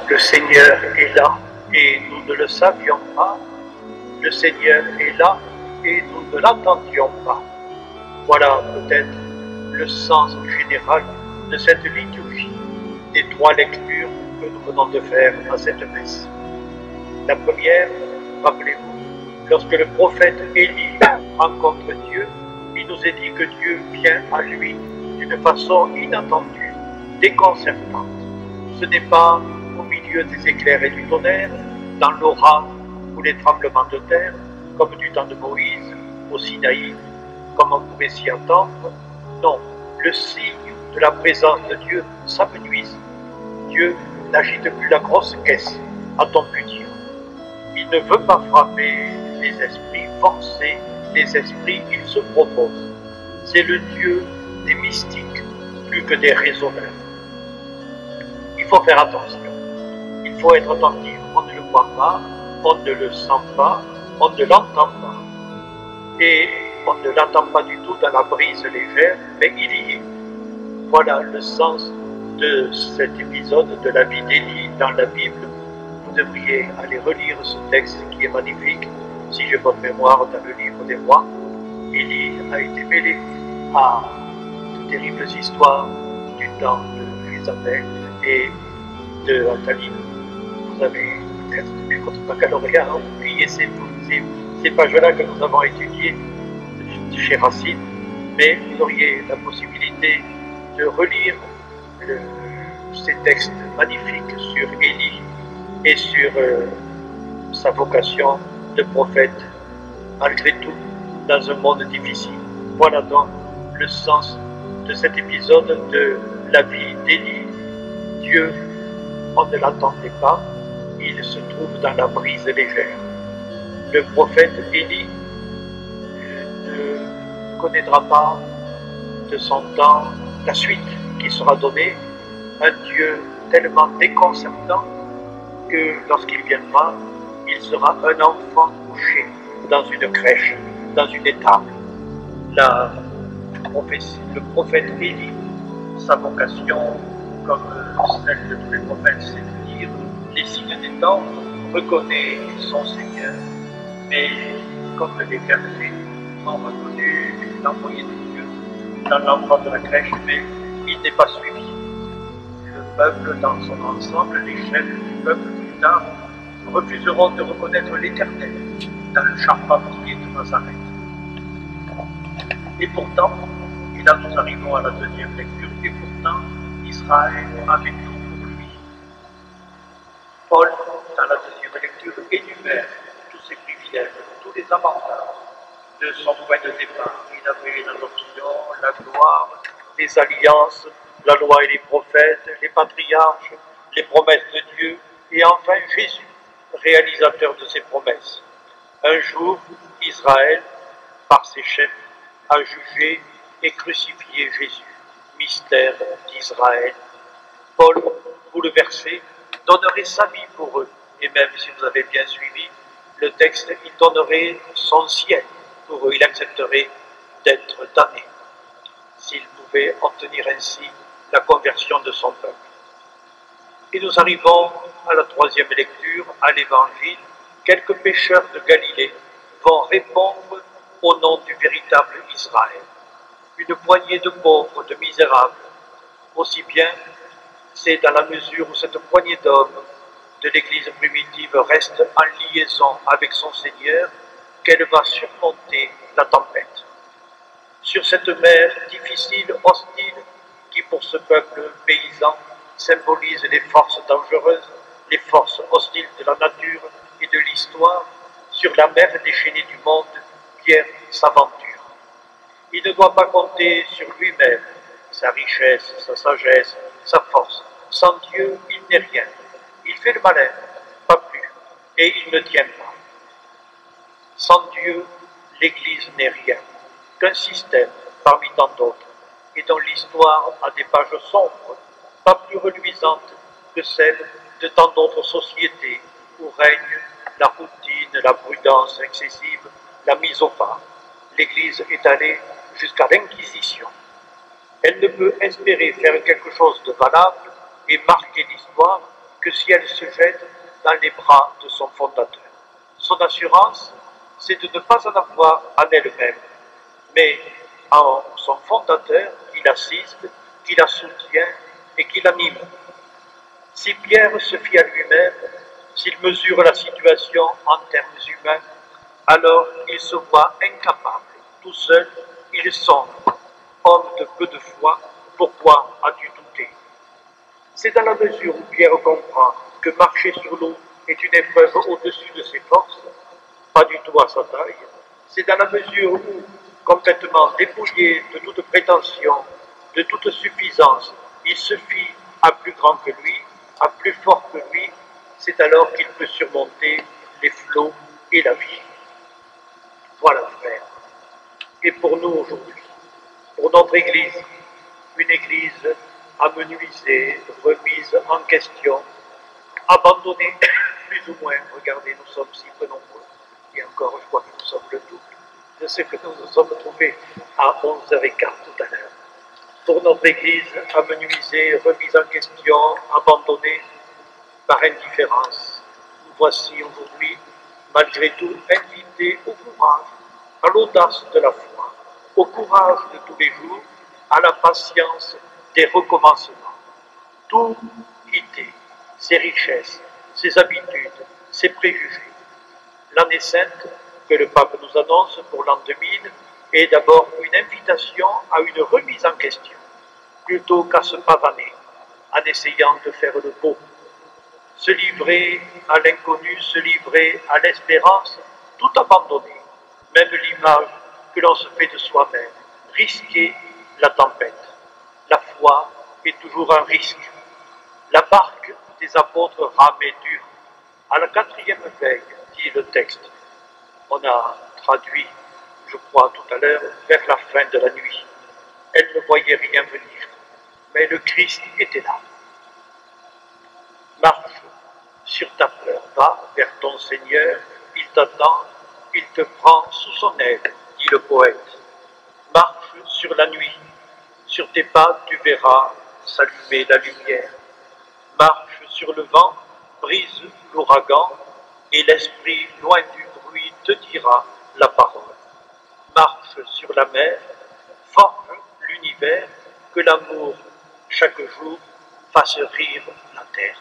Le Seigneur est là et nous ne le savions pas. Le Seigneur est là et nous ne l'attendions pas. Voilà peut-être le sens général de cette liturgie, des 3 lectures que nous venons de faire à cette messe. La première, rappelez-vous, lorsque le prophète Élie rencontre Dieu, il nous est dit que Dieu vient à lui d'une façon inattendue, déconcertante. Ce n'est pas au milieu des éclairs et du tonnerre, dans l'orage ou les tremblements de terre, comme du temps de Moïse au Sinaï, comme on pouvait s'y attendre. Non, le signe de la présence de Dieu s'amenuise. Dieu n'agite plus la grosse caisse, a-t-on pu dire. Il ne veut pas frapper les esprits, forcer les esprits, il se propose. C'est le Dieu des mystiques, plus que des raisonneurs. Il faut faire attention. Il faut être attentif. On ne le voit pas, on ne le sent pas, on ne l'entend pas. Et on ne l'entend pas du tout dans la brise légère, mais il y est. Voilà le sens de cet épisode de la vie d'Élie dans la Bible. Vous devriez aller relire ce texte qui est magnifique. Si j'ai bonne mémoire, dans le livre des rois, Élie a été mêlé à de terribles histoires du temps de Jézabel et de Athalie. Vous avez peut-être depuis votre baccalauréat oublié ces pages-là que nous avons étudiées chez Racine, mais vous auriez la possibilité de relire ces textes magnifiques sur Élie et sur sa vocation de prophète, malgré tout, dans un monde difficile. Voilà donc le sens de cet épisode de la vie d'Élie. Dieu, on ne l'attendait pas, il se trouve dans la brise légère. Le prophète Élie ne connaîtra pas de son temps la suite qui sera donnée, un Dieu tellement déconcertant que lorsqu'il viendra, il sera un enfant couché dans une crèche, dans une étable. Le prophète Élie, sa vocation, comme celle de tous les prophètes, c'est de dire les signes des temps, reconnaît son Seigneur, mais comme les bergers ont reconnu l'envoyé de Dieu dans l'enfant de la crèche, mais il n'est pas suivi. Le peuple dans son ensemble, les chefs du peuple plus tard, refuseront de reconnaître l'Éternel dans le charpentier de Nazareth. Et pourtant, et là nous arrivons à la deuxième lecture, et pourtant Israël avait tout pour lui. Paul, dans la deuxième lecture, énumère tous ses privilèges, tous les avantages de son point de départ. Il avait l'adoption, la gloire, les alliances, la loi et les prophètes, les patriarches, les promesses de Dieu, et enfin Jésus, réalisateur de ces promesses. Un jour, Israël, par ses chefs, a jugé et crucifié Jésus, mystère d'Israël. Paul, bouleversé, donnerait sa vie pour eux, et même si vous avez bien suivi le texte, il donnerait son ciel pour eux, il accepterait d'être damné, s'il pouvait obtenir ainsi la conversion de son peuple. Et nous arrivons à la troisième lecture, à l'Évangile. Quelques pécheurs de Galilée vont répondre au nom du véritable Israël. Une poignée de pauvres, de misérables. Aussi bien, c'est dans la mesure où cette poignée d'hommes de l'Église primitive reste en liaison avec son Seigneur qu'elle va surmonter la tempête. Sur cette mer difficile, hostile, qui pour ce peuple paysan symbolise les forces dangereuses, les forces hostiles de la nature et de l'histoire, sur la mer déchaînée du monde, Pierre s'aventure. Il ne doit pas compter sur lui-même, sa richesse, sa sagesse, sa force. Sans Dieu, il n'est rien. Il fait le malin, pas plus, et il ne tient pas. Sans Dieu, l'Église n'est rien, qu'un système parmi tant d'autres, et dont l'histoire a des pages sombres, pas plus reluisantes que celles de tant d'autres sociétés où règne la routine, la prudence excessive, la mise au pas. L'Église est allée jusqu'à l'Inquisition. Elle ne peut espérer faire quelque chose de valable et marquer l'histoire que si elle se jette dans les bras de son fondateur. Son assurance, c'est de ne pas en avoir en elle-même, mais en son fondateur qui l'assiste, qui la soutient et qui l'anime. Si Pierre se fie à lui-même, s'il mesure la situation en termes humains, alors il se voit incapable. Tout seul, il sombre. Homme de peu de foi, pourquoi as-tu douté? C'est dans la mesure où Pierre comprend que marcher sur l'eau est une épreuve au-dessus de ses forces, pas du tout à sa taille. C'est dans la mesure où, complètement dépouillé de toute prétention, de toute suffisance, il se fie à plus grand que lui, à plus fort que lui, c'est alors qu'il peut surmonter les flots et la vie. Voilà, frère. Et pour nous aujourd'hui, pour notre Église, une Église amenuisée, remise en question, abandonnée, plus ou moins. Regardez, nous sommes si peu nombreux. Et encore, je crois que nous sommes le double de ce que nous nous sommes trouvés à 11h15 tout à l'heure. Pour notre Église amenuisée, remise en question, abandonnée par indifférence, nous voici aujourd'hui, malgré tout, invités au courage, à l'audace de la foi, au courage de tous les jours, à la patience des recommencements. Tout quitter, ses richesses, ses habitudes, ses préjugés. L'année sainte que le pape nous annonce pour l'an 2000 est d'abord une invitation à une remise en question, plutôt qu'à se pavaner en essayant de faire le beau. Se livrer à l'inconnu, se livrer à l'espérance, tout abandonner, même l'image que l'on se fait de soi-même, risquer la tempête. La foi est toujours un risque. La barque des apôtres ramait dur. À la 4e veille, dit le texte. On a traduit, je crois tout à l'heure, vers la fin de la nuit. Elle ne voyait rien venir, mais le Christ était là. Marche sur ta peur, va vers ton Seigneur, il t'attend, il te prend sous son aile, dit le poète. Marche sur la nuit, sur tes pas tu verras s'allumer la lumière. Marche sur le vent, brise l'ouragan, et l'esprit loin du bruit te dira la parole. Marche sur la mer, forge l'univers, que l'amour chaque jour fasse rire la terre.